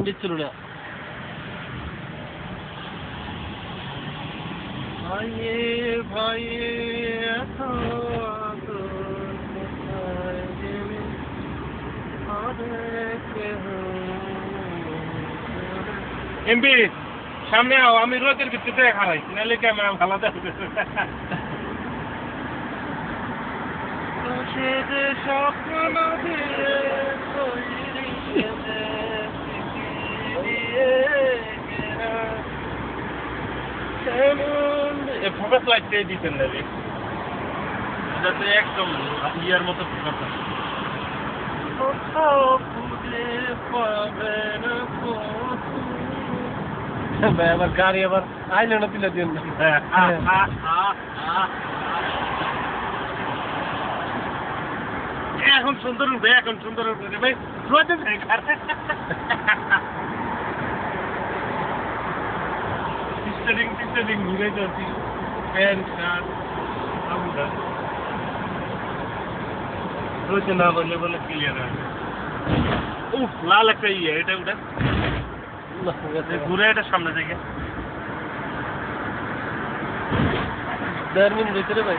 দিচ্ছিল না ভাইয়ে ভাইয়ে এমপি সামনে আও আমি রোদের ভিতরে খাই নালে ক্যামেরা ভালো দেখবে সেদে স্বপ্ন দিয়ে তৈরি ফোকাস লাইট দিয়ে দিতেন না রে যাতে একদম ইয়ার মতো ফোকাস আসে ভাই আবার গাড়ি আবার আইলে না তুলে দিন এখন সুন্দর উঠবে এখন সুন্দর উঠবে ভাই রোদে স্টারিং ঘুরে যাচ্ছি প্যান্ট শার্ট রোদে না বললে বলে ক্লিয়ার আছে উফ লাল একটা ইয়ে এটা ওটা ঘুরে এটা সামনে থেকে 1.5 মিনিট ভিতরে ভাই